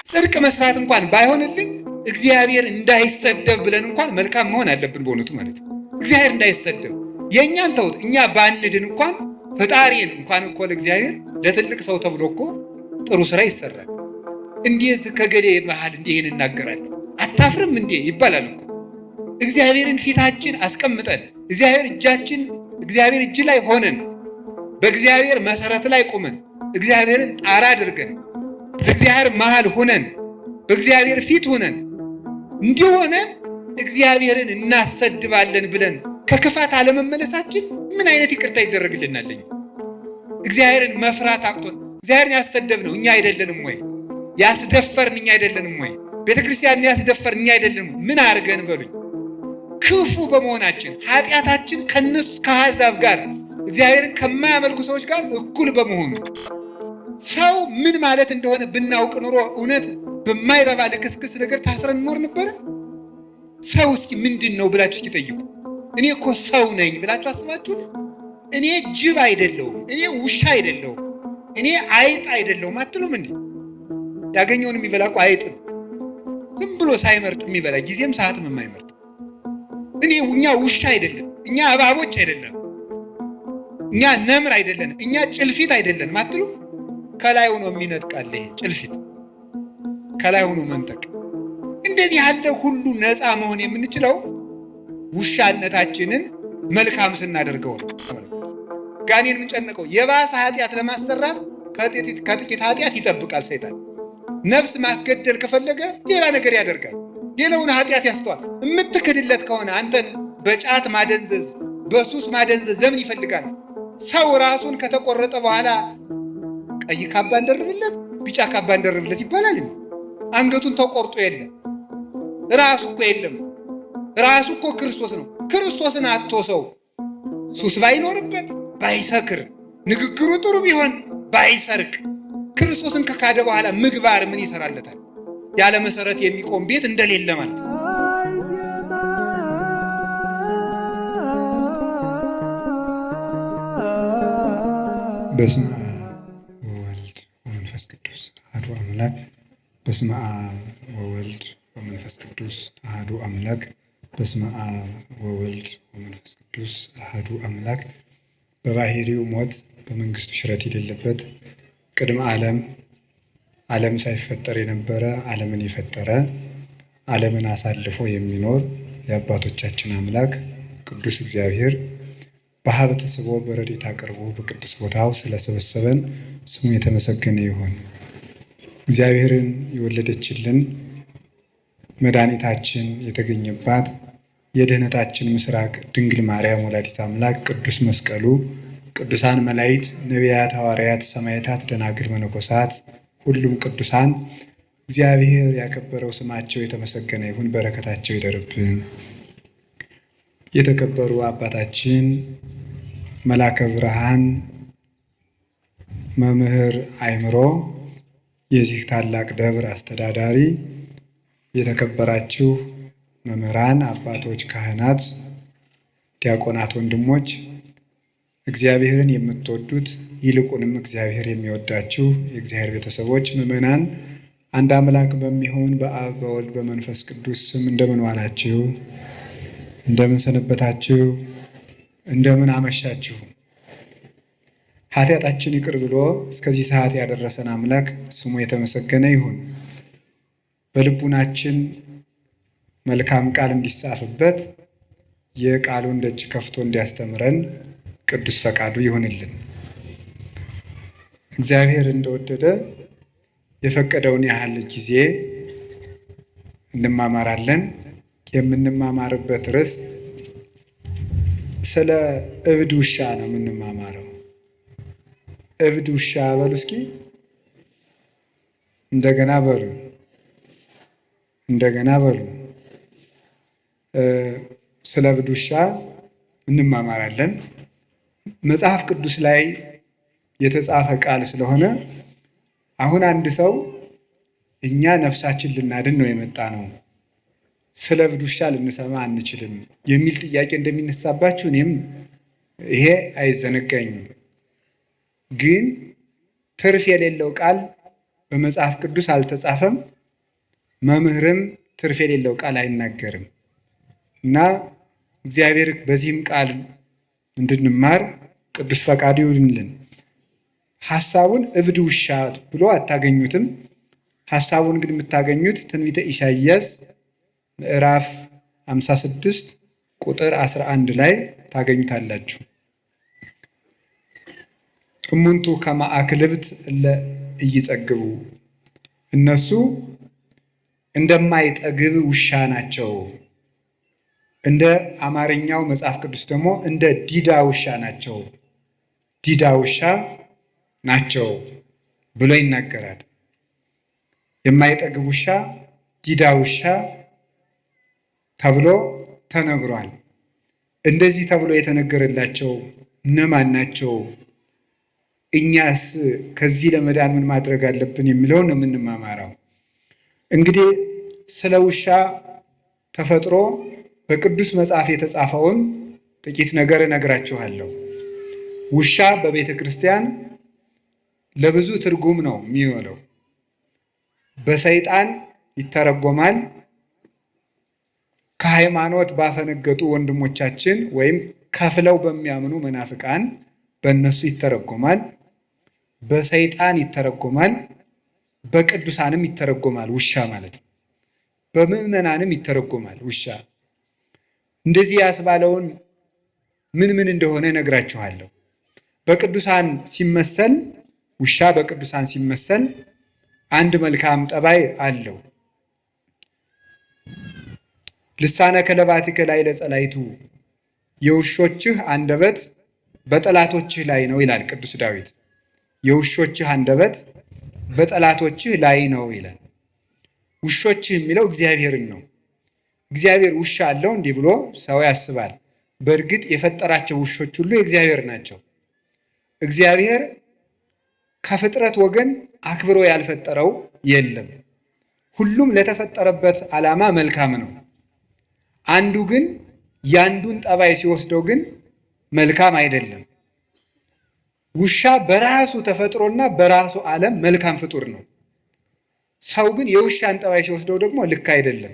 ጽድቅ መስራት እንኳን ባይሆንልኝ እግዚአብሔር እንዳይሰደብ ብለን እንኳን መልካም መሆን አለብን በእውነቱ ማለት ነው። እግዚአብሔር እንዳይሰደብ የእኛን ተውት፣ እኛ ባንድን እንኳን ፈጣሪን እንኳን እኮ ለእግዚአብሔር ለትልቅ ሰው ተብሎ እኮ ጥሩ ስራ ይሰራል። እንዴት ከገሌ መሃል እንዲህን እናገራለሁ አታፍርም እንዴ ይባላል እኮ። እግዚአብሔርን ፊታችን አስቀምጠን እግዚአብሔር እጅ ላይ ሆነን በእግዚአብሔር መሰረት ላይ ቁመን እግዚአብሔርን ጣራ አድርገን በእግዚአብሔር መሃል ሆነን በእግዚአብሔር ፊት ሆነን እንዲሆነን እግዚአብሔርን እናሰድባለን ብለን ከክፋት አለመመለሳችን ምን አይነት ይቅርታ ይደረግልናል? እግዚአብሔርን መፍራት አቅቶን እግዚአብሔርን ያሰደብነው እኛ አይደለንም ወይ? ያስደፈርን እኛ አይደለንም ወይ? ቤተክርስቲያንን ያስደፈርን እኛ አይደለንም? ምን አድርገን በሉኝ? ክፉ በመሆናችን ኃጢአታችን ከነሱ ከአሕዛብ ጋር እግዚአብሔርን ከማያመልኩ ሰዎች ጋር እኩል በመሆኑ ሰው ምን ማለት እንደሆነ ብናውቅ ኑሮ እውነት በማይረባ ልክስክስ ነገር ታስረን እንኖር ነበር? ሰው እስኪ ምንድን ነው ብላችሁ እስኪ ጠይቁ። እኔ እኮ ሰው ነኝ ብላችሁ አስባችሁ? እኔ ጅብ አይደለሁም፣ እኔ ውሻ አይደለሁም፣ እኔ አይጥ አይደለሁም አትሉም እንዴ? ያገኘውን የሚበላ እኮ አይጥ ነው። ዝም ብሎ ሳይመርጥ የሚበላ ጊዜም ሰዓትም የማይመርጥ። እኛ ውሻ አይደለም፣ እኛ እባቦች አይደለም፣ እኛ ነምር አይደለም፣ እኛ ጭልፊት አይደለም አትሉም? ከላይ ሆኖ የሚነጥቃል ይሄ ጭልፊት፣ ከላይ ሆኖ መንጠቅ። እንደዚህ ያለ ሁሉ ነፃ መሆን የምንችለው ውሻነታችንን መልካም ስናደርገው ነው። ጋኔን የምንጨነቀው የባሰ ኃጢአት ለማሰራት ከጥቂት ኃጢአት ይጠብቃል ሰይጣን። ነፍስ ማስገደል ከፈለገ ሌላ ነገር ያደርጋል፣ ሌላውን ኃጢአት ያስተዋል። የምትክድለት ከሆነ አንተን በጫት ማደንዘዝ በሱስ ማደንዘዝ ለምን ይፈልጋል? ሰው ራሱን ከተቆረጠ በኋላ ቀይ ካባ እንደርብለት ቢጫ ካባ እንደርብለት ይባላል። አንገቱን ተቆርጦ የለም ራሱ እኮ የለም። ራሱ እኮ ክርስቶስ ነው። ክርስቶስን አጥቶ ሰው ሱስ ባይኖርበት ባይሰክር ንግግሩ ጥሩ ቢሆን ባይሰርቅ ክርስቶስን ከካደ በኋላ ምግባር ምን ይሰራለታል? ያለ መሰረት የሚቆም ቤት እንደሌለ ማለት ነው። በስመ አብ ወወልድ ወመንፈስ ቅዱስ አሐዱ አምላክ። በስመ አብ ወወልድ ወመንፈስ ቅዱስ አሐዱ አምላክ። በስመ አብ ወወልድ ወመንፈስ ቅዱስ አሐዱ አምላክ። በባህሪው ሞት በመንግስቱ ሽረት የሌለበት ቅድመ ዓለም ሳይፈጠር የነበረ ዓለምን የፈጠረ ዓለምን አሳልፎ የሚኖር የአባቶቻችን አምላክ ቅዱስ እግዚአብሔር በሀብት ስቦ በረድኤት አቅርቦ በቅዱስ ቦታው ስለሰበሰበን ስሙ የተመሰገነ ይሁን። እግዚአብሔርን የወለደችልን መድኃኒታችን የተገኘባት የድኅነታችን ምስራቅ ድንግል ማርያም ወላዲት አምላክ ቅዱስ መስቀሉ፣ ቅዱሳን መላእክት፣ ነቢያት፣ ሐዋርያት፣ ሰማዕታት፣ ደናግል፣ መነኮሳት ሁሉም ቅዱሳን እግዚአብሔር ያከበረው ስማቸው የተመሰገነ ይሁን። በረከታቸው ይደርብን። የተከበሩ አባታችን መላከ ብርሃን መምህር አእምሮ የዚህ ታላቅ ደብር አስተዳዳሪ፣ የተከበራችሁ መምህራን፣ አባቶች፣ ካህናት፣ ዲያቆናት፣ ወንድሞች፣ እግዚአብሔርን የምትወዱት ይልቁንም እግዚአብሔር የሚወዳችሁ የእግዚአብሔር ቤተሰቦች፣ ምዕመናን አንድ አምላክ በሚሆን በአብ በወልድ በመንፈስ ቅዱስ ስም እንደምን ዋላችሁ? እንደምን ሰነበታችሁ? እንደምን አመሻችሁ? ኃጢአታችን ይቅር ብሎ እስከዚህ ሰዓት ያደረሰን አምላክ ስሙ የተመሰገነ ይሁን። በልቡናችን መልካም ቃል እንዲጻፍበት የቃሉን ደጅ ከፍቶ እንዲያስተምረን ቅዱስ ፈቃዱ ይሁንልን። እግዚአብሔር እንደወደደ የፈቀደውን ያህል ጊዜ እንማማራለን። የምንማማርበት ርዕስ ስለ እብድ ውሻ ነው የምንማማረው። እብድ ውሻ በሉ እስኪ እንደገና በሉ፣ እንደገና በሉ። ስለ እብድ ውሻ እንማማራለን። መጽሐፍ ቅዱስ ላይ የተጻፈ ቃል ስለሆነ አሁን አንድ ሰው እኛ ነፍሳችን ልናድን ነው የመጣ ነው፣ ስለ እብድ ውሻ ልንሰማ አንችልም የሚል ጥያቄ እንደሚነሳባችሁ እኔም ይሄ አይዘነጋኝም። ግን ትርፍ የሌለው ቃል በመጽሐፍ ቅዱስ አልተጻፈም። መምህርም ትርፍ የሌለው ቃል አይናገርም እና እግዚአብሔር በዚህም ቃል እንድንማር ቅዱስ ፈቃዱ ይሁንልን። ሐሳቡን እብድ ውሻ ብሎ አታገኙትም። ሐሳቡን ግን የምታገኙት ትንቢተ ኢሳይያስ ምዕራፍ 56 ቁጥር 11 ላይ ታገኙታላችሁ። እሙንቱ ከመ አክልብት እለ ኢይጸግቡ፣ እነሱ እንደማይጠግብ ውሻ ናቸው። እንደ አማርኛው መጽሐፍ ቅዱስ ደግሞ እንደ ዲዳ ውሻ ናቸው፣ ዲዳ ውሻ ናቸው ብሎ ይናገራል። የማይጠግብ ውሻ፣ ዲዳ ውሻ ተብሎ ተነግሯል። እንደዚህ ተብሎ የተነገረላቸው እነማን ናቸው? እኛስ ከዚህ ለመዳን ምን ማድረግ አለብን የሚለውን ነው የምንማማረው። እንግዲህ ስለ ውሻ ተፈጥሮ በቅዱስ መጽሐፍ የተጻፈውን ጥቂት ነገር እነግራችኋለሁ። ውሻ በቤተ ክርስቲያን ለብዙ ትርጉም ነው የሚውለው። በሰይጣን ይተረጎማል። ከሃይማኖት ባፈነገጡ ወንድሞቻችን ወይም ከፍለው በሚያምኑ መናፍቃን በእነሱ ይተረጎማል። በሰይጣን ይተረጎማል። በቅዱሳንም ይተረጎማል ውሻ ማለት ነው። በምዕመናንም ይተረጎማል ውሻ። እንደዚህ ያስባለውን ምን እንደሆነ እነግራችኋለሁ። በቅዱሳን ሲመሰል ውሻ በቅዱሳን ሲመሰል አንድ መልካም ጠባይ አለው። ልሳነ ከለባቲከ ላዕለ ጸላይቱ፣ የውሾችህ አንደበት በጠላቶችህ ላይ ነው ይላል ቅዱስ ዳዊት። የውሾችህ አንደበት በጠላቶችህ ላይ ነው ይላል። ውሾችህ የሚለው እግዚአብሔርን ነው። እግዚአብሔር ውሻ አለው እንዲህ ብሎ ሰው ያስባል። በእርግጥ የፈጠራቸው ውሾች ሁሉ የእግዚአብሔር ናቸው። እግዚአብሔር ከፍጥረት ወገን አክብሮ ያልፈጠረው የለም። ሁሉም ለተፈጠረበት ዓላማ መልካም ነው። አንዱ ግን ያንዱን ጠባይ ሲወስደው ግን መልካም አይደለም። ውሻ በራሱ ተፈጥሮና በራሱ ዓለም መልካም ፍጡር ነው። ሰው ግን የውሻን ጠባይ ሲወስደው ደግሞ ልክ አይደለም።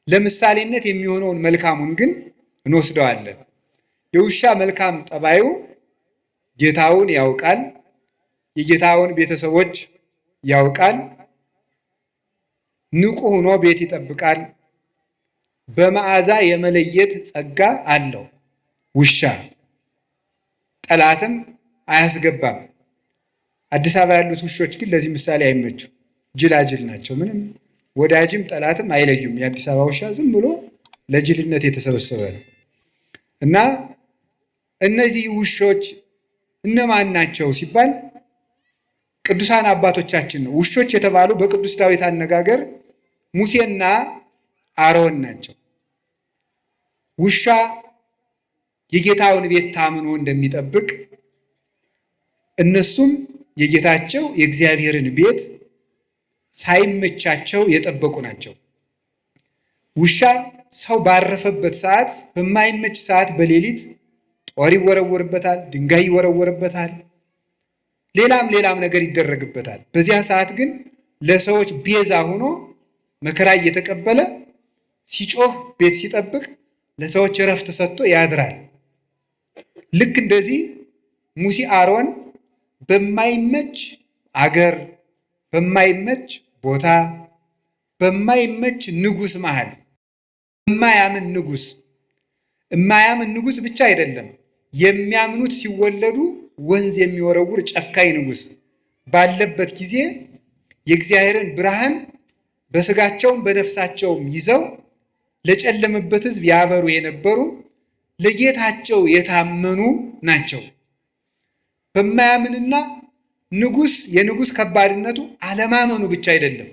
ለምሳሌነት የሚሆነውን መልካሙን ግን እንወስደዋለን። የውሻ መልካም ጠባዩ ጌታውን ያውቃል፣ የጌታውን ቤተሰቦች ያውቃል፣ ንቁ ሆኖ ቤት ይጠብቃል፣ በመዓዛ የመለየት ጸጋ አለው። ውሻ ጠላትም አያስገባም። አዲስ አበባ ያሉት ውሾች ግን ለዚህ ምሳሌ አይመቹም። ጅላጅል ናቸው። ምንም ወዳጅም ጠላትም አይለዩም። የአዲስ አበባ ውሻ ዝም ብሎ ለጅልነት የተሰበሰበ ነው እና እነዚህ ውሾች እነማን ናቸው ሲባል ቅዱሳን አባቶቻችን ነው። ውሾች የተባሉ በቅዱስ ዳዊት አነጋገር ሙሴና አሮን ናቸው። ውሻ የጌታውን ቤት ታምኖ እንደሚጠብቅ እነሱም የጌታቸው የእግዚአብሔርን ቤት ሳይመቻቸው የጠበቁ ናቸው። ውሻ ሰው ባረፈበት ሰዓት፣ በማይመች ሰዓት በሌሊት ጦር ይወረወርበታል፣ ድንጋይ ይወረወርበታል፣ ሌላም ነገር ይደረግበታል። በዚያ ሰዓት ግን ለሰዎች ቤዛ ሆኖ መከራ እየተቀበለ ሲጮህ ቤት ሲጠብቅ ለሰዎች እረፍት ሰጥቶ ያድራል። ልክ እንደዚህ ሙሴ አሮን በማይመች አገር፣ በማይመች ቦታ፣ በማይመች ንጉሥ መሃል የማያምን ንጉሥ ብቻ አይደለም፣ የሚያምኑት ሲወለዱ ወንዝ የሚወረውር ጨካኝ ንጉሥ ባለበት ጊዜ የእግዚአብሔርን ብርሃን በስጋቸውም በነፍሳቸውም ይዘው ለጨለመበት ሕዝብ ያበሩ የነበሩ ለጌታቸው የታመኑ ናቸው። በማያምንና የንጉሥ ከባድነቱ አለማመኑ ብቻ አይደለም፣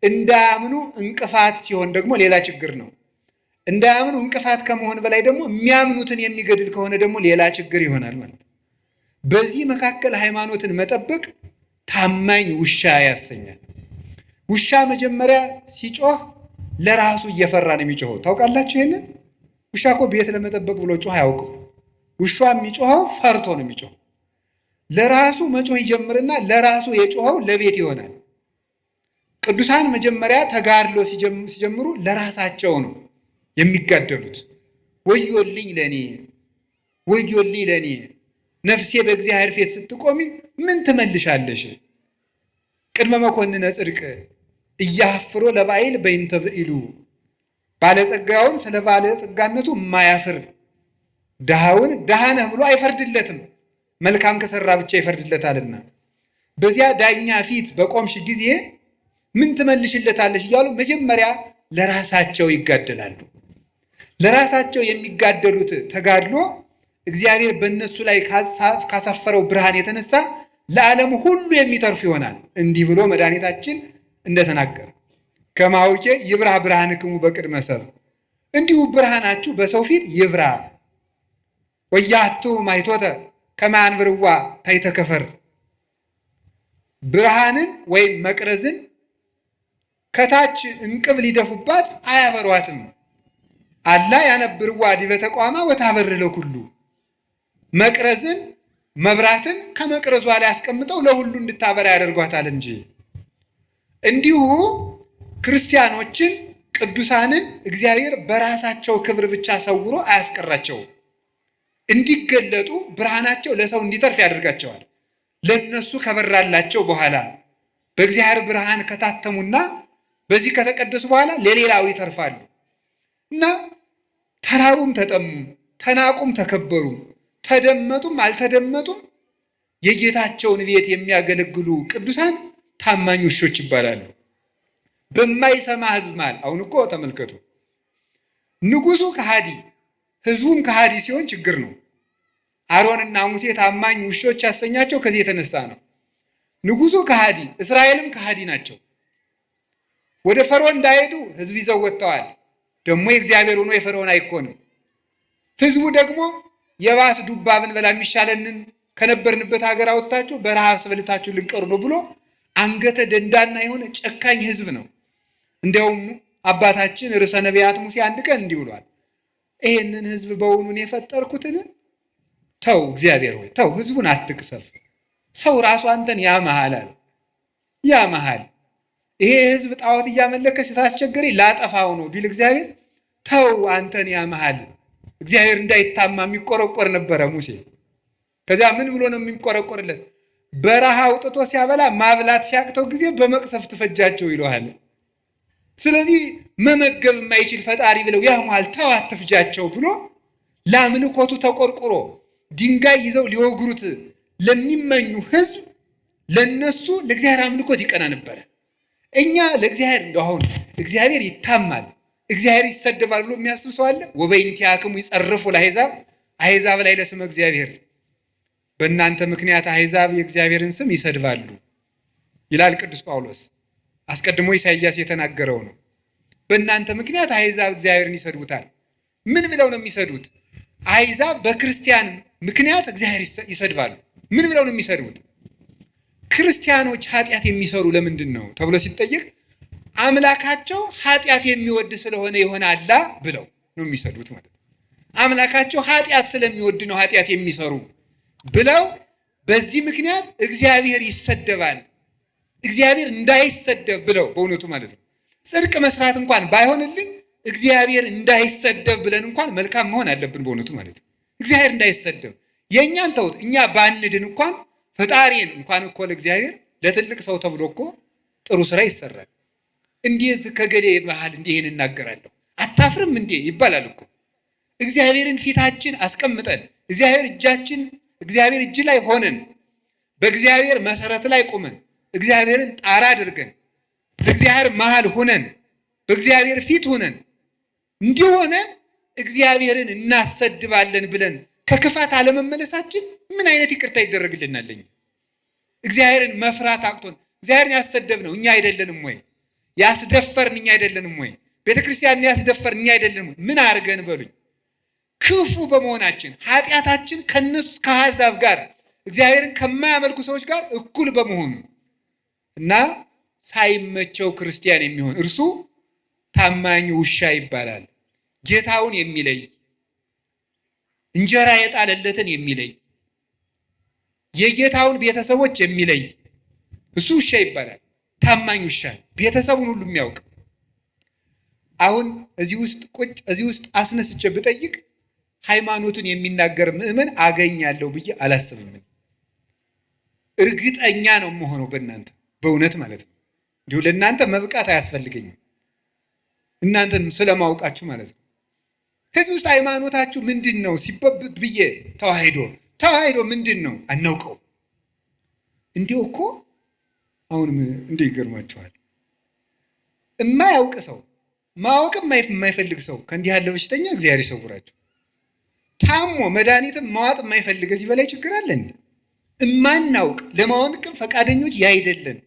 እንዳያምኑ እንቅፋት ሲሆን ደግሞ ሌላ ችግር ነው። እንዳያምኑ እንቅፋት ከመሆን በላይ ደግሞ የሚያምኑትን የሚገድል ከሆነ ደግሞ ሌላ ችግር ይሆናል ማለት ነው። በዚህ መካከል ሃይማኖትን መጠበቅ ታማኝ ውሻ ያሰኛል። ውሻ መጀመሪያ ሲጮህ ለራሱ እየፈራ ነው የሚጮኸው። ታውቃላችሁ ይሄንን? ውሻ እኮ ቤት ለመጠበቅ ብሎ ጮህ አያውቅም። ውሻ የሚጮኸው ፈርቶ ነው የሚጮኸው። ለራሱ መጮህ ይጀምርና ለራሱ የጮኸው ለቤት ይሆናል። ቅዱሳን መጀመሪያ ተጋድሎ ሲጀምሩ ለራሳቸው ነው የሚጋደሉት። ወዮልኝ ለኔ ወዮልኝ ለኔ፣ ነፍሴ በእግዚአብሔር ፊት ስትቆሚ ምን ትመልሻለሽ? ቅድመ መኮንነ ጽድቅ እያፍሮ ለባይል በይንተ ብኢሉ፣ ባለጸጋውን ስለ ባለጸጋነቱ የማያፍር ድሃውን ድሃ ነህ ብሎ አይፈርድለትም፣ መልካም ከሰራ ብቻ ይፈርድለታልና። በዚያ ዳኛ ፊት በቆምሽ ጊዜ ምን ትመልሽለታለሽ እያሉ መጀመሪያ ለራሳቸው ይጋደላሉ። ለራሳቸው የሚጋደሉት ተጋድሎ እግዚአብሔር በእነሱ ላይ ካሳፈረው ብርሃን የተነሳ ለዓለም ሁሉ የሚተርፍ ይሆናል። እንዲህ ብሎ መድኃኒታችን እንደተናገረ ከማውቄ ይብራ ብርሃንክሙ በቅድመ ሰብእ፣ እንዲሁ ብርሃናችሁ በሰው ፊት ይብራ። ወያቱ ማይቶተ ከመ አንብርዋ ታሕተ ከፈር፣ ብርሃንን ወይም መቅረዝን ከታች እንቅብ ሊደፉባት አያበሯትም። አላ ያነብርዋ ዲበ ተቋማ ወታበር ለኩሉ፣ መቅረዝን መብራትን ከመቅረዟ ላይ አስቀምጠው ለሁሉ እንድታበራ ያደርጓታል እንጂ። እንዲሁ ክርስቲያኖችን ቅዱሳንን እግዚአብሔር በራሳቸው ክብር ብቻ ሰውሮ አያስቀራቸውም። እንዲገለጡ ብርሃናቸው ለሰው እንዲተርፍ ያደርጋቸዋል። ለነሱ ከበራላቸው በኋላ በእግዚአብሔር ብርሃን ከታተሙና በዚህ ከተቀደሱ በኋላ ለሌላው ይተርፋሉ እና ተራቡም ተጠሙም፣ ተናቁም ተከበሩም፣ ተደመጡም አልተደመጡም የጌታቸውን ቤት የሚያገለግሉ ቅዱሳን ታማኝ ውሾች ይባላሉ። በማይሰማ ሕዝብ ማለት አሁን እኮ ተመልከቱ፣ ንጉሱ ከሃዲ ሕዝቡም ከሃዲ ሲሆን ችግር ነው። አሮንና ሙሴ ታማኝ ውሾች ያሰኛቸው ከዚህ የተነሳ ነው። ንጉሱ ከሃዲ፣ እስራኤልም ከሃዲ ናቸው። ወደ ፈርዖን እንዳይሄዱ ሕዝብ ይዘው ወጥተዋል። ደግሞ የእግዚአብሔር ሆኖ የፈርዖን አይኮንም። ሕዝቡ ደግሞ የባስ ዱባ ብንበላ የሚሻለንን ከነበርንበት ሀገር አወጣችሁ በረሃብ ስበልታችሁ ልንቀሩ ነው ብሎ አንገተ ደንዳና የሆነ ጨካኝ ሕዝብ ነው። እንዲያውም አባታችን ርዕሰ ነቢያት ሙሴ አንድ ቀን እንዲህ ብሏል፣ ይሄንን ሕዝብ በውኑን የፈጠርኩትን? ተው እግዚአብሔር ሆይ ተው፣ ሕዝቡን አትቅሰፍ። ሰው ራሱ አንተን ያመሃል አለ። ያመሃል ይሄ ሕዝብ ጣዖት እያመለከ ስታስቸገረኝ ላጠፋው ነው ቢል እግዚአብሔር ተው አንተን ያመሃል። እግዚአብሔር እንዳይታማ የሚቆረቆር ነበረ ሙሴ። ከዚያ ምን ብሎ ነው የሚቆረቆርለት? በረሃ አውጥቶ ሲያበላ ማብላት ሲያቅተው ጊዜ በመቅሰፍት ፈጃቸው ይለዋል። ስለዚህ መመገብ የማይችል ፈጣሪ ብለው ያሟል፣ ተው አትፍጃቸው ብሎ ለአምልኮቱ ተቆርቁሮ ድንጋይ ይዘው ሊወግሩት ለሚመኙ ሕዝብ ለነሱ ለእግዚአብሔር አምልኮት ይቀና ነበረ። እኛ ለእግዚአብሔር እንደው አሁን እግዚአብሔር ይታማል፣ እግዚአብሔር ይሰደባል ብሎ የሚያስብ ሰው አለ? ወበእንቲአክሙ ይጸርፉ ለአሕዛብ፣ አሕዛብ ላይ ለስመ እግዚአብሔር፣ በእናንተ ምክንያት አሕዛብ የእግዚአብሔርን ስም ይሰድባሉ ይላል ቅዱስ ጳውሎስ። አስቀድሞ ኢሳይያስ የተናገረው ነው። በእናንተ ምክንያት አሕዛብ እግዚአብሔርን ይሰድቡታል። ምን ብለው ነው የሚሰዱት? አሕዛብ በክርስቲያን ምክንያት እግዚአብሔር ይሰድባሉ። ምን ብለው ነው የሚሰድቡት? ክርስቲያኖች ኃጢአት የሚሰሩ ለምንድን ነው ተብሎ ሲጠየቅ አምላካቸው ኃጢአት የሚወድ ስለሆነ ይሆናላ ብለው ነው የሚሰዱት ማለት ነው። አምላካቸው ኃጢአት ስለሚወድ ነው ኃጢአት የሚሰሩ ብለው በዚህ ምክንያት እግዚአብሔር ይሰደባል። እግዚአብሔር እንዳይሰደብ ብለው በእውነቱ ማለት ነው። ጽድቅ መስራት እንኳን ባይሆንልኝ እግዚአብሔር እንዳይሰደብ ብለን እንኳን መልካም መሆን አለብን በእውነቱ ማለት ነው። እግዚአብሔር እንዳይሰደብ የእኛን ተውት፣ እኛ ባንድን እንኳን ፈጣሪን እንኳን እኮ ለእግዚአብሔር ለትልቅ ሰው ተብሎ እኮ ጥሩ ስራ ይሰራል። እንዴት ከገሌ መሃል እንዲህ ይህን እናገራለሁ አታፍርም እንዴ ይባላል እኮ። እግዚአብሔርን ፊታችን አስቀምጠን እግዚአብሔር እጅ ላይ ሆነን በእግዚአብሔር መሰረት ላይ ቁመን እግዚአብሔርን ጣራ አድርገን በእግዚአብሔር መሃል ሆነን በእግዚአብሔር ፊት ሆነን እንዲሆነን እግዚአብሔርን እናሰድባለን ብለን ከክፋት አለመመለሳችን ምን አይነት ይቅርታ ይደረግልናል? እግዚአብሔርን መፍራት አቅቶን እግዚአብሔርን ያሰደብነው እኛ አይደለንም ወይ? ያስደፈርን እኛ አይደለንም ወይ? ቤተክርስቲያንን ያስደፈርን እኛ አይደለንም ወይ? ምን አድርገን በሉኝ? ክፉ በመሆናችን ኃጢአታችን ከነሱ ከአሕዛብ ጋር እግዚአብሔርን ከማያመልኩ ሰዎች ጋር እኩል በመሆኑ እና ሳይመቸው ክርስቲያን የሚሆን እርሱ ታማኝ ውሻ ይባላል። ጌታውን የሚለይ እንጀራ የጣለለትን የሚለይ የጌታውን ቤተሰቦች የሚለይ እሱ ውሻ ይባላል። ታማኝ ውሻ፣ ቤተሰቡን ሁሉ የሚያውቅ። አሁን እዚህ ውስጥ አስነስቼ ብጠይቅ ሃይማኖቱን የሚናገር ምዕመን አገኛለሁ ብዬ አላስብም። እርግጠኛ ነው የምሆነው በእናንተ በእውነት ማለት ነው። እንዲሁ ለእናንተ መብቃት አያስፈልገኝም፣ እናንተን ስለማውቃችሁ ማለት ነው። ከዚህ ውስጥ ሃይማኖታችሁ ምንድን ነው ሲበብት ብዬ ተዋሂዶ ምንድን ነው አናውቀው። እንዲሁ እኮ አሁን እንዲህ ይገርማችኋል። የማያውቅ ሰው ማወቅም የማይፈልግ ሰው ከእንዲህ ያለ በሽተኛ እግዚአብሔር ይሰውራቸው። ታሞ መድኃኒትም ማዋጥ የማይፈልግ እዚህ በላይ ችግር አለን። እማናውቅ ለማወቅም ፈቃደኞች ያይደለን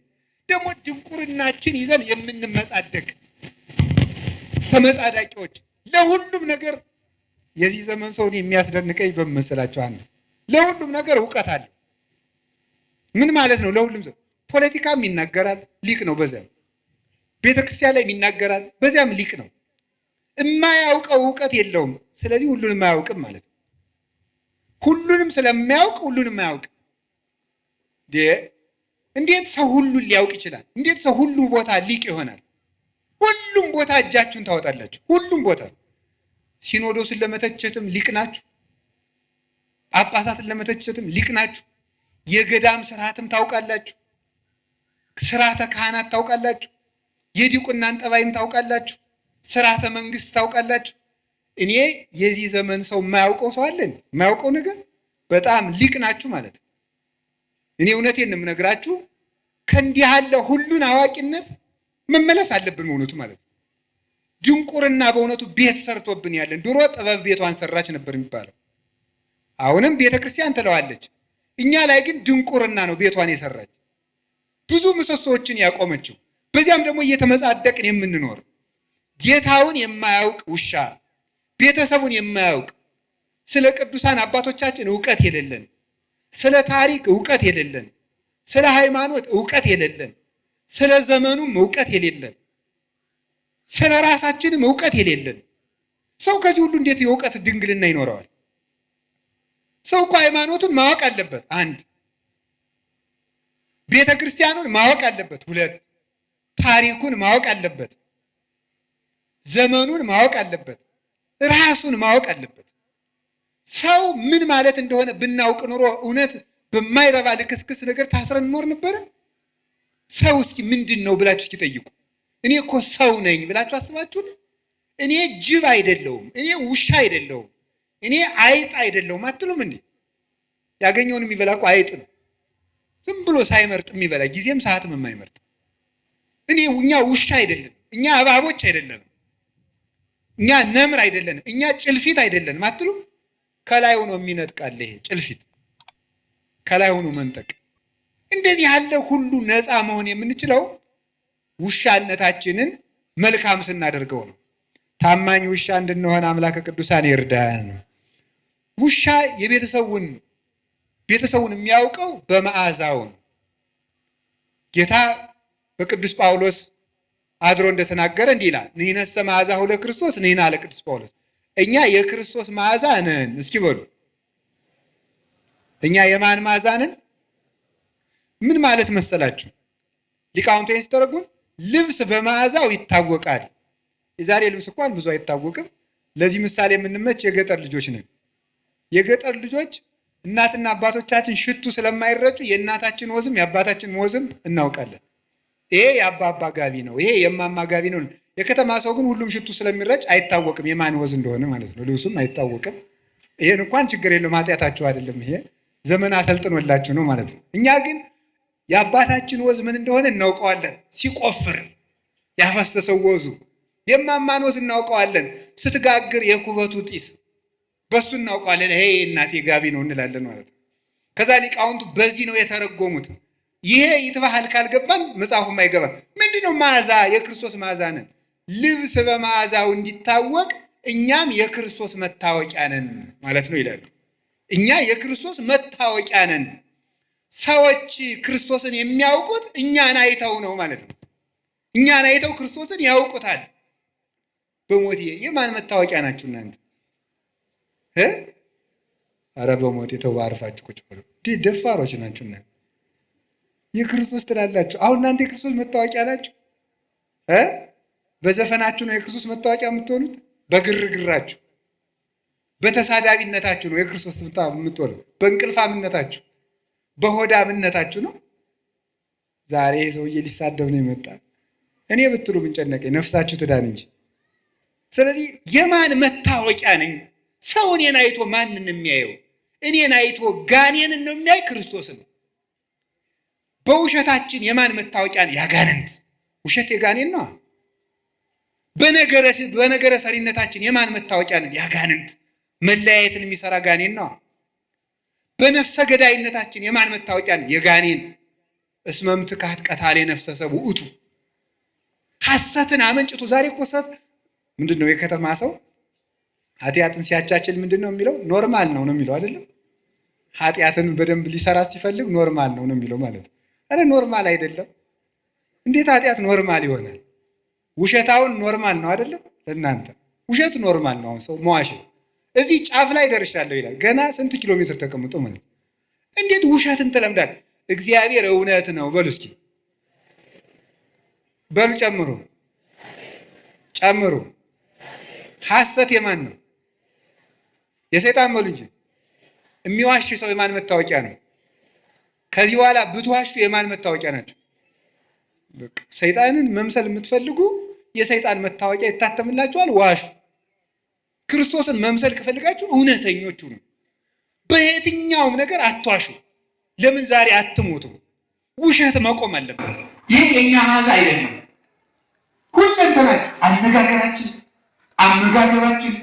ደግሞ ድንቁርናችን ይዘን የምንመጻደቅ ተመጻዳቂዎች ለሁሉም ነገር። የዚህ ዘመን ሰውን የሚያስደንቀኝ በመሰላቸው አንዱ ለሁሉም ነገር እውቀት አለ። ምን ማለት ነው? ለሁሉም ሰው ፖለቲካም ይናገራል፣ ሊቅ ነው። በዚያም ቤተክርስቲያን ላይ ይናገራል፣ በዚያም ሊቅ ነው። የማያውቀው እውቀት የለውም። ስለዚህ ሁሉንም አያውቅም ማለት ነው። ሁሉንም ስለማያውቅ ሁሉንም አያውቅ። እንዴት ሰው ሁሉን ሊያውቅ ይችላል? እንዴት ሰው ሁሉ ቦታ ሊቅ ይሆናል? ሁሉም ቦታ እጃችሁን ታወጣላችሁ። ሁሉም ቦታ ሲኖዶስን ለመተቸትም ሊቅ ናችሁ። ጳጳሳትን ለመተቸትም ሊቅ ናችሁ። የገዳም ስርዓትም ታውቃላችሁ። ስርዓተ ካህናት ታውቃላችሁ። የዲቁናን ጠባይም ታውቃላችሁ። ስርዓተ መንግስት ታውቃላችሁ። እኔ የዚህ ዘመን ሰው የማያውቀው ሰው አለን? የማያውቀው ነገር በጣም ሊቅ ናችሁ ማለት ነው። እኔ እውነቴን ነው የምነግራችሁ። ከእንዲህ ያለ ሁሉን አዋቂነት መመለስ አለብን በእውነቱ ማለት ነው። ድንቁርና በእውነቱ ቤት ሰርቶብን ያለን። ድሮ ጥበብ ቤቷን ሰራች ነበር የሚባለው። አሁንም ቤተ ክርስቲያን ትለዋለች። እኛ ላይ ግን ድንቁርና ነው ቤቷን የሰራች፣ ብዙ ምሰሶዎችን ያቆመችው። በዚያም ደግሞ እየተመጻደቅን የምንኖር ጌታውን የማያውቅ ውሻ፣ ቤተሰቡን የማያውቅ፣ ስለ ቅዱሳን አባቶቻችን እውቀት የሌለን፣ ስለ ታሪክ እውቀት የሌለን፣ ስለ ሃይማኖት እውቀት የሌለን፣ ስለ ዘመኑም እውቀት የሌለን፣ ስለ ራሳችንም እውቀት የሌለን ሰው ከዚህ ሁሉ እንዴት የእውቀት ድንግልና ይኖረዋል? ሰው እኮ ሃይማኖቱን ማወቅ አለበት። አንድ ቤተ ክርስቲያኑን ማወቅ አለበት። ሁለት ታሪኩን ማወቅ አለበት። ዘመኑን ማወቅ አለበት። ራሱን ማወቅ አለበት። ሰው ምን ማለት እንደሆነ ብናውቅ ኑሮ እውነት በማይረባ ልክስክስ ነገር ታስረን እንኖር ነበረ? ሰው እስኪ ምንድን ነው ብላችሁ እስኪ ጠይቁ። እኔ እኮ ሰው ነኝ ብላችሁ አስባችሁን? እኔ ጅብ አይደለሁም፣ እኔ ውሻ አይደለሁም፣ እኔ አይጥ አይደለሁም አትሉም እንዴ? ያገኘውን የሚበላ እኮ አይጥ ነው። ዝም ብሎ ሳይመርጥ የሚበላ ጊዜም ሰዓትም የማይመርጥ። እኛ ውሻ አይደለም፣ እኛ እባቦች አይደለም፣ እኛ ነምር አይደለንም፣ እኛ ጭልፊት አይደለንም አትሉም? ከላይ ሆኖ የሚነጥቃል ይሄ ጭልፊት፣ ከላይ ሆኖ መንጠቅ። እንደዚህ ያለ ሁሉ ነፃ መሆን የምንችለው ውሻነታችንን መልካም ስናደርገው ነው። ታማኝ ውሻ እንድንሆን አምላከ ቅዱሳን ይርዳን። ውሻ ቤተሰቡን የሚያውቀው በመዓዛው ነው። ጌታ በቅዱስ ጳውሎስ አድሮ እንደተናገረ እንዲህ ይላል፣ ንሕነሰ መዓዛሁ ለክርስቶስ ንሕነ አለ ቅዱስ ጳውሎስ። እኛ የክርስቶስ መዓዛ ነን። እስኪ በሉ እኛ የማን መዓዛ ነን? ምን ማለት መሰላችሁ? ሊቃውንቱ ሲተረጉም ልብስ በመዓዛው ይታወቃል። የዛሬ ልብስ እንኳን ብዙ አይታወቅም። ለዚህ ምሳሌ የምንመች የገጠር ልጆች ነን። የገጠር ልጆች እናትና አባቶቻችን ሽቱ ስለማይረጩ የእናታችን ወዝም የአባታችን ወዝም እናውቃለን። ይሄ የአባባ ጋቢ ነው፣ ይሄ የማማ ጋቢ ነው። የከተማ ሰው ግን ሁሉም ሽቱ ስለሚረጭ አይታወቅም የማን ወዝ እንደሆነ ማለት ነው። ልብሱም አይታወቅም። ይሄን እንኳን ችግር የለውም፣ ኃጢአታችሁ አይደለም። ይሄ ዘመን አሰልጥኖላችሁ ነው ማለት ነው። እኛ ግን የአባታችን ወዝ ምን እንደሆነ እናውቀዋለን። ሲቆፍር ያፈሰሰው ወዙ። የማማን ወዝ እናውቀዋለን። ስትጋግር የኩበቱ ጢስ በሱ እናውቀዋለን። ይሄ እናቴ ጋቢ ነው እንላለን ማለት ነው። ከዛ ሊቃውንቱ በዚህ ነው የተረጎሙት። ይሄ ይትባህል ካልገባን መጽሐፉም አይገባም። ምንድነው መዓዛ? የክርስቶስ መዓዛ ነን። ልብስ በመዓዛው እንዲታወቅ እኛም የክርስቶስ መታወቂያ ነን ማለት ነው ይላሉ። እኛ የክርስቶስ መታወቂያ ነን። ሰዎች ክርስቶስን የሚያውቁት እኛን አይተው ነው ማለት ነው። እኛን አይተው ክርስቶስን ያውቁታል። በሞቴ የማን መታወቂያ ናችሁ እናንተ? ኧረ በሞት የተባረፋችሁ ቁጭ በሉ። እንዴ ደፋሮች ናችሁ እናንተ! የክርስቶስ ትላላችሁ። አሁን እናንተ የክርስቶስ መታወቂያ ናችሁ። በዘፈናችሁ ነው የክርስቶስ መታወቂያ የምትሆኑት። በግርግራችሁ በተሳዳቢነታችሁ ነው የክርስቶስ የምትሆኑት። በእንቅልፋምነታችሁ በሆዳምነታችሁ ነው። ዛሬ ሰውዬ ሊሳደብ ነው የመጣ። እኔ ብትሉ ምን ጨነቀኝ? ነፍሳችሁ ትዳን እንጂ። ስለዚህ የማን መታወቂያ ነኝ? ሰው እኔን አይቶ ማንን የሚያየው? እኔን አይቶ ጋኔንን ነው የሚያይ? ክርስቶስን። በውሸታችን የማን መታወቂያ ነው? ያጋንንት። ውሸት የጋኔን ነው። በነገረ ሰሪነታችን የማን መታወቂያ ነው? ያጋንንት። መለያየትን የሚሰራ ጋኔን ነው። በነፍሰ ገዳይነታችን የማን መታወቂያ ነው? የጋኔን። እስመም ትካት ቀታሌ ነፍሰ ሰብ ውእቱ። ሐሰትን አመንጭቱ። ዛሬ እኮ ሰት ምንድን ነው? የከተማ ሰው ኃጢአትን ሲያቻችል ምንድን ነው የሚለው? ኖርማል ነው የሚለው አይደለም። ኃጢአትን በደንብ ሊሰራ ሲፈልግ ኖርማል ነው የሚለው ማለት ነው። አረ ኖርማል አይደለም። እንዴት ኃጢአት ኖርማል ይሆናል? ውሸታውን ኖርማል ነው አይደለም? ለእናንተ ውሸት ኖርማል ነው። አሁን ሰው መዋሸት እዚህ ጫፍ ላይ ደርሻለሁ ይላል። ገና ስንት ኪሎ ሜትር ተቀምጦ ማለት እንዴት ውሸትን ትለምዳል? እግዚአብሔር እውነት ነው በሉ እስኪ በሉ። ጨምሩ። ሐሰት የማን ነው? የሰይጣን በሉ እንጂ። የሚዋሽ ሰው የማን መታወቂያ ነው? ከዚህ በኋላ ብትዋሹ የማን መታወቂያ ናቸው? ሰይጣንን መምሰል የምትፈልጉ የሰይጣን መታወቂያ ይታተምላችኋል። ዋሹ። ክርስቶስን መምሰል ከፈልጋችሁ እውነተኞቹ ነው። በየትኛውም ነገር አትዋሹ። ለምን ዛሬ አትሞቱም? ውሸት መቆም አለበት። ይህ የኛ ማዛ አይደለም። ሁለንተናችሁ፣ አነጋገራችን፣ አመጋገባችን፣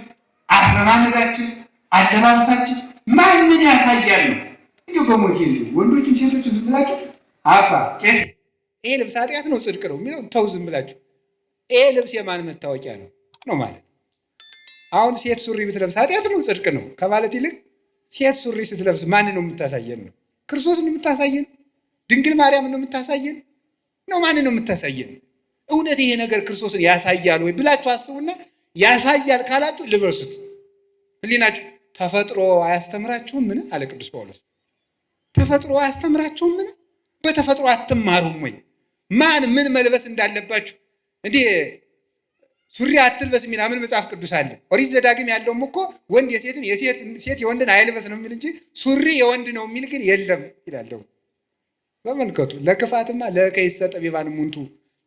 አረማመዳችን፣ አለባበሳችን ማንን ያሳያል ነው? እንዲሁ በሞት ወንዶችን ሴቶችን ዝም ብላችሁ አባ ቄስ ይሄ ልብስ ኃጢአት ነው ጽድቅ ነው የሚለው ተው ዝም ብላችሁ። ይሄ ልብስ የማን መታወቂያ ነው ነው ማለት። አሁን ሴት ሱሪ ብትለብስ ኃጢአት ነው ጽድቅ ነው ከማለት ይልቅ ሴት ሱሪ ስትለብስ ማንን ነው የምታሳየን ነው? ክርስቶስን ነው የምታሳየን? ድንግል ማርያምን ነው የምታሳየን ነው? ማንን ነው የምታሳየን? እውነት ይሄ ነገር ክርስቶስን ያሳያል ወይ ብላችሁ አስቡና ያሳያል ካላችሁ ልበሱት። ህሊናችሁ ተፈጥሮ አያስተምራችሁም? ምን አለ ቅዱስ ጳውሎስ? ተፈጥሮ አያስተምራችሁም? ምን በተፈጥሮ አትማሩም ወይ? ማን ምን መልበስ እንዳለባችሁ እንዲህ ሱሪ አትልበስ የሚል ምን መጽሐፍ ቅዱስ አለ? ኦሪት ዘዳግም ያለውም እኮ ወንድ የሴትን ሴት የወንድን አይልበስ ነው የሚል እንጂ ሱሪ የወንድ ነው የሚል ግን የለም ይላል። ተመልከቱ። ለክፋትማ ለከይሰ ጠቢባን ሙንቱ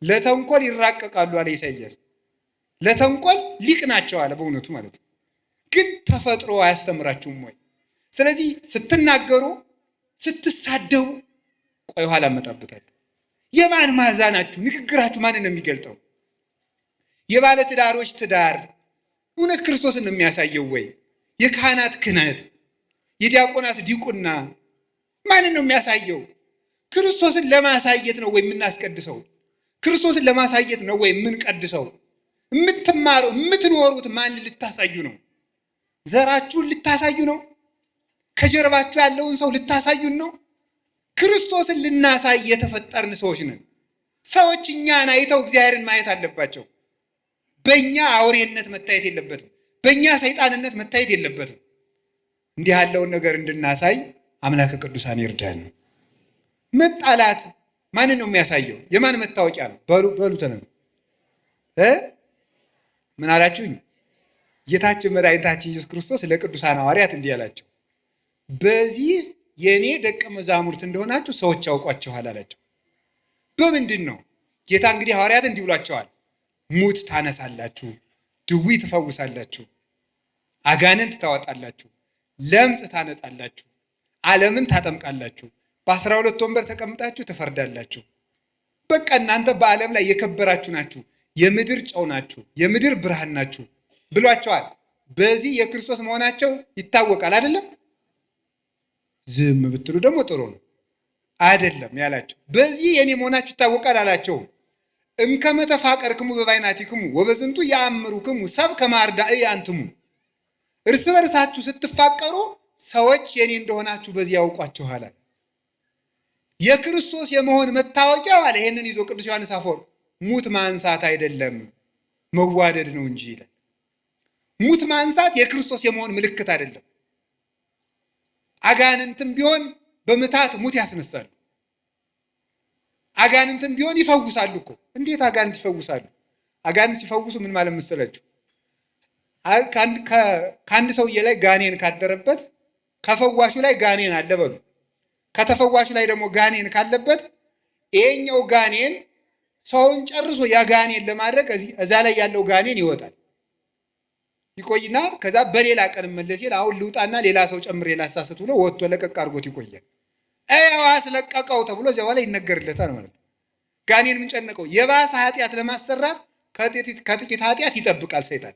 ለተንኮል ይራቀቃሉ አለ ኢሳይያስ። ለተንኮል ሊቅ ናቸው አለ በእውነቱ ማለት ነው። ግን ተፈጥሮ አያስተምራችሁም ወይ? ስለዚህ ስትናገሩ ስትሳደቡ ቆይ ኋላ እመጣበታለሁ። የማን ማዛ ናችሁ? ንግግራችሁ ማንን ነው የሚገልጠው? የባለ ትዳሮች ትዳር እውነት ክርስቶስን ነው የሚያሳየው ወይ? የካህናት ክህነት፣ የዲያቆናት ዲቁና ማንን ነው የሚያሳየው? ክርስቶስን ለማሳየት ነው ወይ የምናስቀድሰው? ክርስቶስን ለማሳየት ነው ወይ የምንቀድሰው? የምትማሩ የምትኖሩት ማን ልታሳዩ ነው? ዘራችሁን ልታሳዩ ነው? ከጀርባችሁ ያለውን ሰው ልታሳዩን ነው? ክርስቶስን ልናሳይ የተፈጠርን ሰዎች ነን። ሰዎች እኛን አይተው እግዚአብሔርን ማየት አለባቸው። በእኛ አውሬነት መታየት የለበትም። በእኛ ሰይጣንነት መታየት የለበትም። እንዲህ ያለውን ነገር እንድናሳይ አምላከ ቅዱሳን ይርዳን። መጣላት ማንን ነው የሚያሳየው? የማን መታወቂያ ነው? በሉ ተነሱ። ምን አላችሁኝ? ጌታችን መድኃኒታችን ኢየሱስ ክርስቶስ ለቅዱሳን ሐዋርያት እንዲህ አላቸው፣ በዚህ የእኔ ደቀ መዛሙርት እንደሆናችሁ ሰዎች ያውቋችኋል አላቸው። በምንድን ነው? ጌታ እንግዲህ ሐዋርያት እንዲህ ብሏቸዋል፣ ሙት ታነሳላችሁ፣ ድዊ ትፈውሳላችሁ፣ አጋንንት ታወጣላችሁ፣ ለምጽ ታነጻላችሁ፣ ዓለምን ታጠምቃላችሁ፣ በ12 ወንበር ተቀምጣችሁ ትፈርዳላችሁ። በቃ እናንተ በዓለም ላይ የከበራችሁ ናችሁ፣ የምድር ጨው ናችሁ፣ የምድር ብርሃን ናችሁ ብሏቸዋል። በዚህ የክርስቶስ መሆናቸው ይታወቃል አይደለም? ዝም ብትሉ ደግሞ ጥሩ ነው አይደለም ያላቸው። በዚህ የኔ መሆናችሁ ይታወቃል አላቸው። እምከመ ተፋቀርክሙ በባይናቲክሙ ወበዝንቱ ያአምሩክሙ ሰብ ከመ አርዳኢ አንትሙ። እርስ በርሳችሁ ስትፋቀሩ ሰዎች የኔ እንደሆናችሁ በዚህ ያውቋችኋል። የክርስቶስ የመሆን መታወቂያው አለ። ይሄንን ይዞ ቅዱስ ዮሐንስ አፈወርቅ ሙት ማንሳት አይደለም መዋደድ ነው እንጂ ይላል። ሙት ማንሳት የክርስቶስ የመሆን ምልክት አይደለም። አጋንንትም ቢሆን በምታት ሙት ያስነሳሉ። አጋንንትም ቢሆን ይፈውሳሉ እኮ። እንዴት አጋንንት ይፈውሳሉ? አጋንንት ሲፈውሱ ምን ማለት መሰላችሁ? ከአንድ ሰውዬ ላይ ጋኔን ካደረበት ከፈዋሹ ላይ ጋኔን አለ በሉ። ከተፈዋሹ ላይ ደግሞ ጋኔን ካለበት ይሄኛው ጋኔን ሰውን ጨርሶ ያ ጋኔን ለማድረግ እዛ ላይ ያለው ጋኔን ይወጣል። ይቆይና ከዛ በሌላ ቀን መለስ ይል አሁን ልውጣና ሌላ ሰው ጨምሬ ላሳስት ብሎ ወጥቶ ለቀቅ አድርጎት ይቆያል። አይዋ አስለቀቀው ተብሎ እዚያ በኋላ ይነገርለታል ማለት ነው። ጋኔን ምን ጨነቀው? የባሰ ኃጢአት ለማሰራት ከጥቂት ኃጢአት ይጠብቃል ሰይጣን።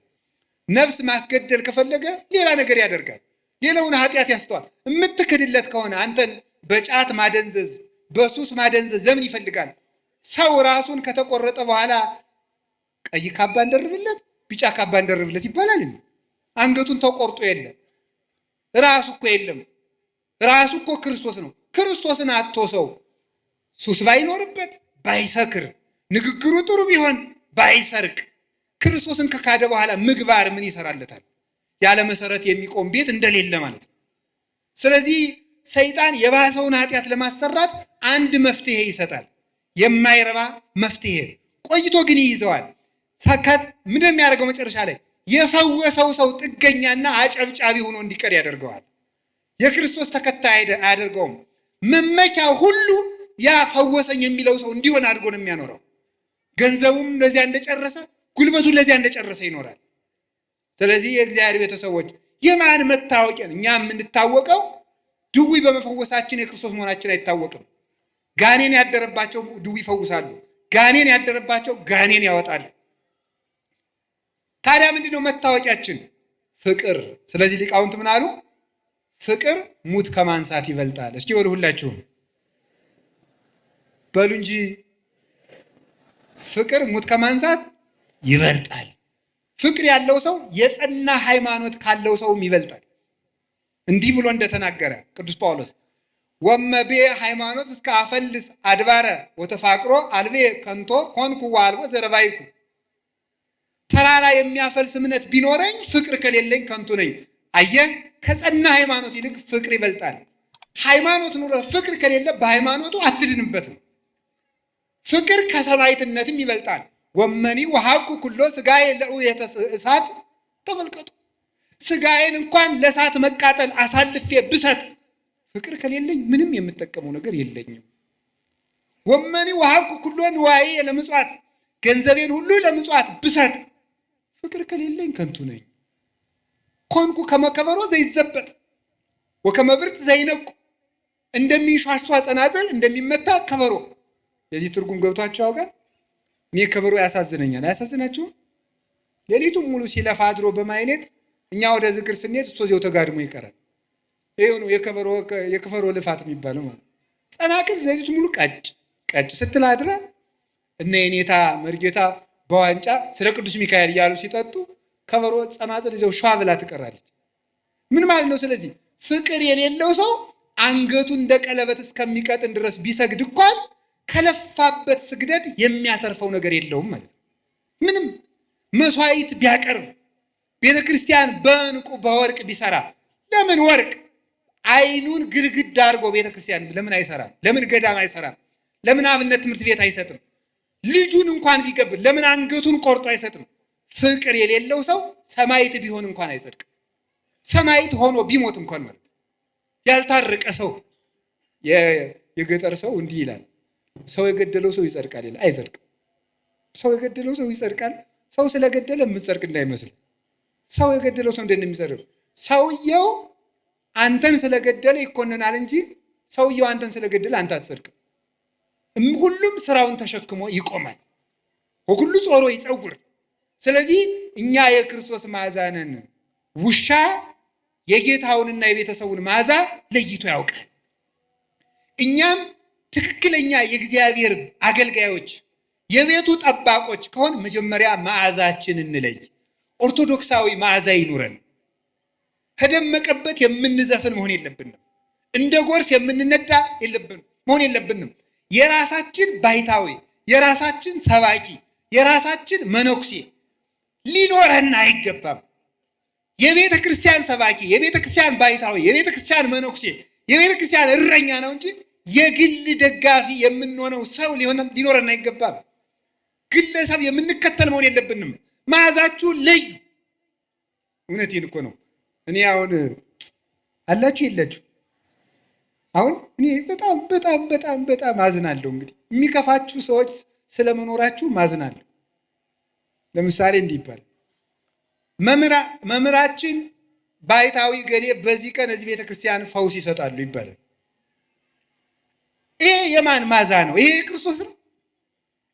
ነፍስ ማስገደል ከፈለገ ሌላ ነገር ያደርጋል። ሌላውን ኃጢአት ያስተዋል። የምትክድለት ከሆነ አንተን በጫት ማደንዘዝ፣ በሱስ ማደንዘዝ ለምን ይፈልጋል? ሰው ራሱን ከተቆረጠ በኋላ ቀይ ካባ እንደርብለት፣ ቢጫ ካባ እንደርብለት ይባላል። አንገቱን ተቆርጦ የለም ራሱ እኮ የለም። ራሱ እኮ ክርስቶስ ነው። ክርስቶስን አጥቶ ሰው ሱስ ባይኖርበት፣ ባይሰክር፣ ንግግሩ ጥሩ ቢሆን፣ ባይሰርቅ፣ ክርስቶስን ከካደ በኋላ ምግባር ምን ይሰራለታል? ያለ መሰረት የሚቆም ቤት እንደሌለ ማለት ነው። ስለዚህ ሰይጣን የባሰውን ኃጢአት ለማሰራት አንድ መፍትሄ ይሰጣል። የማይረባ መፍትሄ ቆይቶ ግን ይይዘዋል። ምንድን የሚያደርገው? መጨረሻ ላይ የፈወሰው ሰው ጥገኛና አጨብጫቢ ሆኖ እንዲቀር ያደርገዋል። የክርስቶስ ተከታይ አያደርገውም። መመኪያ ሁሉ ያ ፈወሰኝ የሚለው ሰው እንዲሆን አድርጎ ነው የሚያኖረው። ገንዘቡም ለዚያ እንደጨረሰ፣ ጉልበቱን ለዚያ እንደጨረሰ ይኖራል። ስለዚህ የእግዚአብሔር ቤተሰቦች የማን መታወቂያ? እኛ የምንታወቀው ድውይ በመፈወሳችን የክርስቶስ መሆናችን አይታወቅም። ጋኔን ያደረባቸው ድውይ ይፈውሳሉ። ጋኔን ያደረባቸው ጋኔን ያወጣሉ። ታዲያ ምንድነው መታወቂያችን? ፍቅር። ስለዚህ ሊቃውንት ምን አሉ? ፍቅር ሙት ከማንሳት ይበልጣል። እስኪ ወደ ሁላችሁም በሉ እንጂ ፍቅር ሙት ከማንሳት ይበልጣል። ፍቅር ያለው ሰው የጸና ሃይማኖት ካለው ሰውም ይበልጣል። እንዲህ ብሎ እንደተናገረ ቅዱስ ጳውሎስ ወመቤ ሃይማኖት እስከ አፈልስ አድባረ ወተፋቅሮ አልቤ ከንቶ ኮንኩ ዋልቦ ዘረባይኩ። ተራራ የሚያፈልስ እምነት ቢኖረኝ ፍቅር ከሌለኝ ከንቱ ነኝ። አየህ፣ ከጸና ሃይማኖት ይልቅ ፍቅር ይበልጣል። ሃይማኖት ኑሮ ፍቅር ከሌለ በሃይማኖቱ አትድንበትም። ፍቅር ከሰማዕትነትም ይበልጣል። ወመኒ ወሀብኩ ኩሎ ስጋዬ ለእሳት እሳት። ተመልከቱ፣ ስጋዬን እንኳን ለእሳት መቃጠል አሳልፌ ብሰጥ ፍቅር ከሌለኝ ምንም የምጠቀመው ነገር የለኝም። ወመኒ ወሀብኩ ኩሎ ንዋዬ ለምጽዋት፣ ገንዘቤን ሁሉ ለምጽዋት ብሰጥ ፍቅር ከሌለኝ ከንቱ ነኝ። ኮንኩ ከመከበሮ ዘይዘበት ወከመብርት ዘይነቁ፣ እንደሚንሿሿ ጸናጽል እንደሚመታ ከበሮ። የዚህ ትርጉም ገብቷቸው ያውቃል? እኔ ከበሮ ያሳዝነኛል። አያሳዝናችሁም? ሌሊቱን ሙሉ ሲለፋ አድሮ በማይሌት እኛ ወደ ዝክር ስንሄድ እሱ እዚያው ተጋድሞ ይቀራል። ይሄው ነው የከበሮ ልፋት የሚባለው ማለት። ጸናቅል ሌሊቱ ሙሉ ቀጭ ስትል አድራ እነ የኔታ መርጌታ በዋንጫ ስለ ቅዱስ ሚካኤል እያሉ ሲጠጡ ከበሮ ጸናጽል እዚያው ሸዋ ብላ ትቀራለች። ምን ማለት ነው? ስለዚህ ፍቅር የሌለው ሰው አንገቱ እንደ ቀለበት እስከሚቀጥን ድረስ ቢሰግድ እንኳን ከለፋበት ስግደት የሚያተርፈው ነገር የለውም ማለት ነው። ምንም መስዋዕት ቢያቀርብ ቤተ ክርስቲያን በዕንቁ በወርቅ ቢሰራ፣ ለምን ወርቅ አይኑን ግድግዳ አድርጎ ቤተ ክርስቲያን ለምን አይሰራም? ለምን ገዳም አይሰራም? ለምን አብነት ትምህርት ቤት አይሰጥም? ልጁን እንኳን ቢገብር ለምን አንገቱን ቆርጦ አይሰጥም? ፍቅር የሌለው ሰው ሰማዕት ቢሆን እንኳን አይጸድቅም። ሰማዕት ሆኖ ቢሞት እንኳን ማለት ያልታረቀ ሰው የገጠር ሰው እንዲህ ይላል፣ ሰው የገደለው ሰው ይጸድቃል ይላል። አይጸድቅም። ሰው የገደለው ሰው ይጸድቃል። ሰው ስለገደለ የምትጸድቅ እንዳይመስል። ሰው የገደለው ሰው እንደሚጸድቅ ሰውየው አንተን ስለገደለ ይኮነናል እንጂ ሰውየው አንተን ስለገደለ አንተ አትጸድቅም። ሁሉም ስራውን ተሸክሞ ይቆማል። ሁሉ ጾሮ ይጸውር። ስለዚህ እኛ የክርስቶስ መዓዛ ነን። ውሻ የጌታውንና የቤተሰቡን መዓዛ ለይቶ ያውቃል። እኛም ትክክለኛ የእግዚአብሔር አገልጋዮች የቤቱ ጠባቆች ከሆን መጀመሪያ መዓዛችን እንለይ። ኦርቶዶክሳዊ መዓዛ ይኑረን። ከደመቀበት የምንዘፍን መሆን የለብንም። እንደ ጎርፍ የምንነዳ መሆን የለብንም። የራሳችን ባይታዊ፣ የራሳችን ሰባኪ፣ የራሳችን መነኩሴ ሊኖረን አይገባም። የቤተ ክርስቲያን ሰባኪ፣ የቤተ ክርስቲያን ባይታዊ፣ የቤተ ክርስቲያን መነኩሴ፣ የቤተ ክርስቲያን እረኛ ነው እንጂ የግል ደጋፊ የምንሆነው ሰው ሊኖረን አይገባም። ግለሰብ የምንከተል መሆን የለብንም። መዓዛችሁን ለዩ። እውነቴን እኮ ነው። እኔ አሁን አላችሁ የላችሁ? አሁን እኔ በጣም በጣም በጣም በጣም አዝናለሁ። እንግዲህ የሚከፋችሁ ሰዎች ስለመኖራችሁ ማዝናለሁ። ለምሳሌ እንዲህ ይባላል፣ መምህራችን ባይታዊ ገሌ በዚህ ቀን እዚህ ቤተክርስቲያን ፈውስ ይሰጣሉ ይባላል። ይሄ የማን ማዛ ነው? ይሄ ክርስቶስ ነው?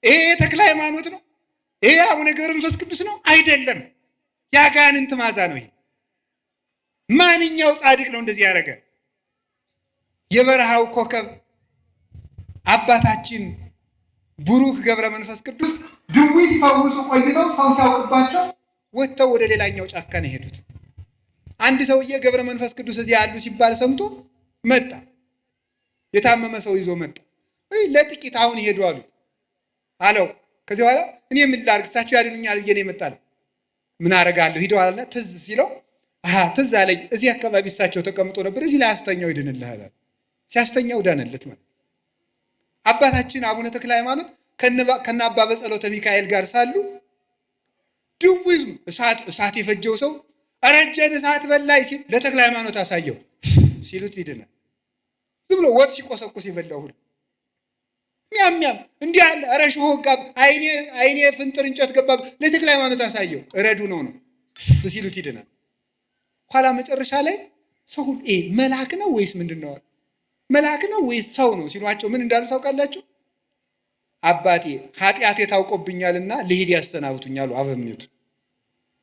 ይሄ ተክለ ሃይማኖት ነው? ይሄ አቡነ ገብረ መንፈስ ቅዱስ ነው? አይደለም። የአጋንንት ማዛ ነው ይሄ። ማንኛው ጻድቅ ነው እንደዚህ ያደረገ? የበረሃው ኮከብ አባታችን ቡሩክ ገብረ መንፈስ ቅዱስ ድዊ ሲፈውሱ ቆይተው ሰው ሲያውቅባቸው ወጥተው ወደ ሌላኛው ጫካ ነው የሄዱት። አንድ ሰውዬ ገብረ መንፈስ ቅዱስ እዚህ ያሉ ሲባል ሰምቶ መጣ። የታመመ ሰው ይዞ መጣ። ለጥቂት አሁን ይሄዱ አሉት አለው። ከዚህ በኋላ እኔ ምን ላድርግ እሳቸው ያድኑኛል ብዬ ነው የመጣለው። ምን አደርጋለሁ? ሂደው አለ። ትዝ ሲለው ትዝ አለኝ፣ እዚህ አካባቢ እሳቸው ተቀምጦ ነበር፣ እዚህ ላይ አስተኛው ይድንልሃል። ሲያስተኛው ዳነለት ማለት። አባታችን አቡነ ተክለ ሃይማኖት ከነ አባ በጸሎተ ሚካኤል ጋር ሳሉ ድውይ እሳት የፈጀው ሰው አረጀን እሳት በላይ ሲል ለተክለ ሃይማኖት አሳየው ሲሉት ይድናል። ዝም ብሎ ወጥ ሲቆሰቁስ ይበላው ሁሉ ሚያም እንዲህ አለ። ኧረ ሾህ ጋብ አይኔ ፍንጥር እንጨት ገባ ለተክለ ሃይማኖት አሳየው እረዱ ነው ሲሉት ይድናል። ኋላ መጨረሻ ላይ ሰው መልአክ ነው ወይስ ምንድነው? መልአክ ነው ወይስ ሰው ነው ሲሏቸው ምን እንዳሉ ታውቃላችሁ? አባቴ ኃጢአቴ ታውቆብኛልና ልሂድ ያሰናብቱኛሉ አበምኔቱ።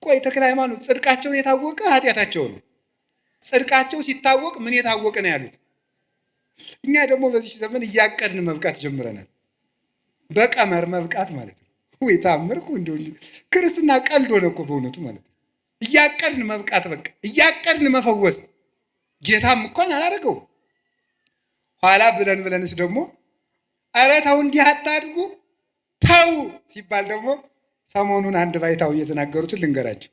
ቆይ ተክለ ሃይማኖት ጽድቃቸውን የታወቀ ኃጢአታቸው ነው። ጽድቃቸው ሲታወቅ ምን የታወቀ ነው ያሉት። እኛ ደግሞ በዚህ ዘመን እያቀድን መብቃት ጀምረናል። በቀመር መብቃት ማለት ነው። ወይ ታምርኩ እንደው ክርስትና ቀልድ ሆነ እኮ በእውነቱ ማለት ነው። እያቀድን መብቃት በቃ እያቀድን መፈወስ ጌታም እንኳን አላደረገው። ኋላ ብለንስ ደግሞ ኧረ ተው እንዲህ አታድርጉ ተው ሲባል ደግሞ ሰሞኑን አንድ ባይታው እየተናገሩትን ልንገራቸው።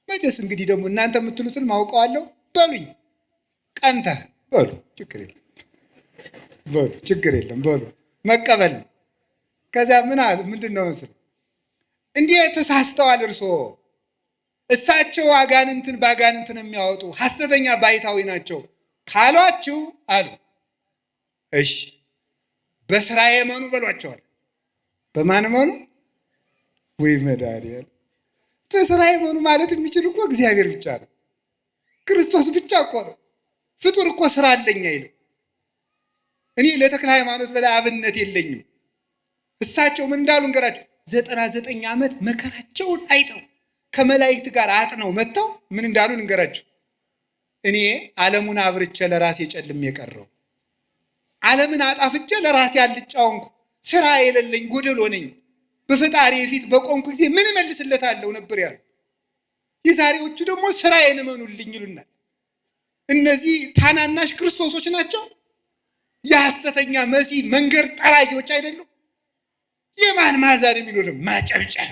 መቼስ እንግዲህ ደግሞ እናንተ የምትሉትን ማውቀዋለሁ በሉኝ። ቀንተህ በሉ ችግር የለም በሉ ችግር የለም በሉ መቀበል። ከዚያ ምን አሉ? ምንድን ነው መስሎ እንዲህ ተሳስተዋል እርስዎ። እሳቸው አጋንንትን በአጋንንትን የሚያወጡ ሐሰተኛ ባይታዊ ናቸው ካሏችሁ አሉ። እሺ በስራ የመኑ በሏቸዋል። በማን መኑ? ወይ መድኃኒዓለም። በስራ የመኑ ማለት የሚችል እኮ እግዚአብሔር ብቻ ነው። ክርስቶስ ብቻ እኮ ነው። ፍጡር እኮ ስራ አለኝ አይልም። እኔ ለተክለ ሃይማኖት በላይ አብነት የለኝም። እሳቸው ምን እንዳሉ እንገራቸው። 99 ዓመት መከራቸውን አይተው ከመላእክት ጋር አጥነው መጥተው ምን እንዳሉ እንገራቸው። እኔ ዓለሙን አብርቼ ለራሴ ጨልሜ የቀረው ዓለምን አጣፍቼ ለራሴ አልጫወንኩ ስራ የሌለኝ ጎደሎ ነኝ። በፈጣሪ ፊት በቆምኩ ጊዜ ምን እመልስለታለሁ ነበር ያሉ። የዛሬዎቹ ደግሞ ስራዬን እመኑልኝ ይሉናል። እነዚህ ታናናሽ ክርስቶሶች ናቸው። የሐሰተኛ መሲህ መንገድ ጠራጊዎች አይደሉም። የማን ማዛን የሚሉት ማጨብጨብ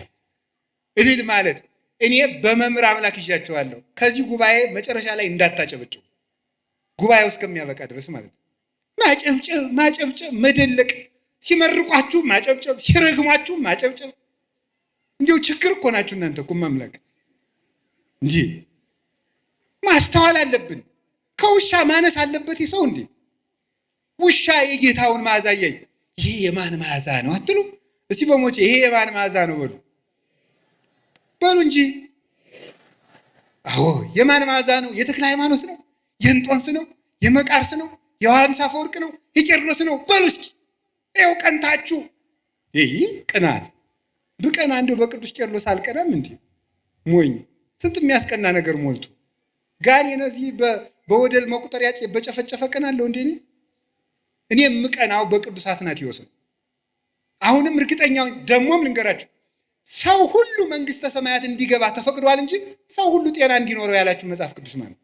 እልል ማለት። እኔ በመምህር አምላክ ይዣቸዋለሁ። ከዚህ ጉባኤ መጨረሻ ላይ እንዳታጨበጭቡ፣ ጉባኤው እስከሚያበቃ ድረስ ማለት ነው። ማጨብጨብ መደለቅ፣ ሲመርቋችሁ ማጨብጨብ፣ ሲረግሟችሁ ማጨብጨብ። እንዲሁ ችግር እኮ ናችሁ እናንተ እኮ ማምላክ እንጂ ማስተዋል አለብን። ከውሻ ማነስ አለበት ሰው እንዴ? ውሻ የጌታውን መዓዛ እያየ ይሄ የማን መዓዛ ነው አትሉ? እስቲ በሞቼ ይሄ የማን መዓዛ ነው በሉ እንጂ። አዎ የማን መዓዛ ነው? የተክለ ሃይማኖት ነው? የእንጦንስ ነው? የመቃርስ ነው? የዮሐንስ አፈወርቅ ነው? የቄርሎስ ነው? በሉ እስኪ ይኸው ቀንታችሁ። ይህ ቅናት ብቀና እንደው በቅዱስ ቄርሎስ አልቀናም እንዴ? ሞኝ ስንት የሚያስቀና ነገር ሞልቶ ጋር የነዚህ በወደል መቁጠሪያ በጨፈጨፈ ቀናለሁ እንዴ? እኔ የምቀናው በቅዱስ አትናቴዎስ ነው። አሁንም እርግጠኛው ደግሞም ልንገራችሁ፣ ሰው ሁሉ መንግስተ ሰማያት እንዲገባ ተፈቅዷል እንጂ ሰው ሁሉ ጤና እንዲኖረው ያላችሁ መጽሐፍ ቅዱስ ማለት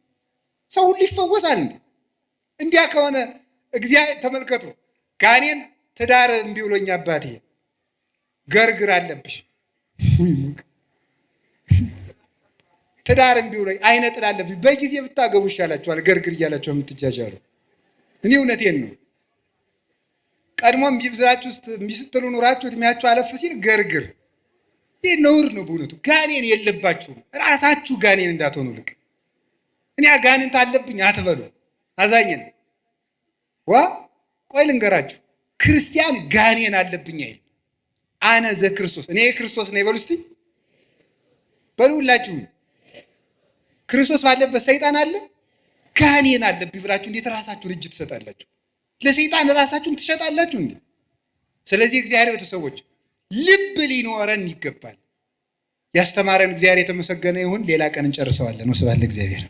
ሰው ሁሉ ይፈወሳል እንዴ? እንዲያ ከሆነ እግዚአብሔር ተመልከቱ። ጋኔን ትዳር እምቢ ብሎኝ አባቴ ገርግር አለብሽ ትዳር እምቢ ብሎኝ አይነ ጥላ አለብኝ በጊዜ ብታገቡ ይሻላችኋል ገርግር እያላችሁ የምትጃጃሉ። እኔ እውነቴን ነው። ቀድሞም ቢብዛችሁ ውስጥ ሚስትሉ ኑራችሁ እድሜያችሁ አለፍ ሲል ገርግር ይህ ነውር ነው በእውነቱ። ጋኔን የለባችሁም። ራሳችሁ ጋኔን እንዳትሆኑ ልቅ እኔ ጋኔንት አለብኝ አትበሉ። አዛኝን ቆይ ልንገራችሁ፣ ክርስቲያን ጋኔን አለብኝ አይል። አነ ዘክርስቶስ እኔ ክርስቶስ ነኝ በሉ እስቲ በሉላችሁ። ክርስቶስ ባለበት ሰይጣን አለ? ጋኔን አለብኝ ብላችሁ እንዴት ራሳችሁን እጅ ትሰጣላችሁ? ለሰይጣን ራሳችሁን ትሸጣላችሁ እንዴ? ስለዚህ እግዚአብሔር ቤተሰቦች ልብ ሊኖረን ይገባል። ያስተማረን እግዚአብሔር የተመሰገነ ይሁን። ሌላ ቀን እንጨርሰዋለን። ወስብሐት ለእግዚአብሔር።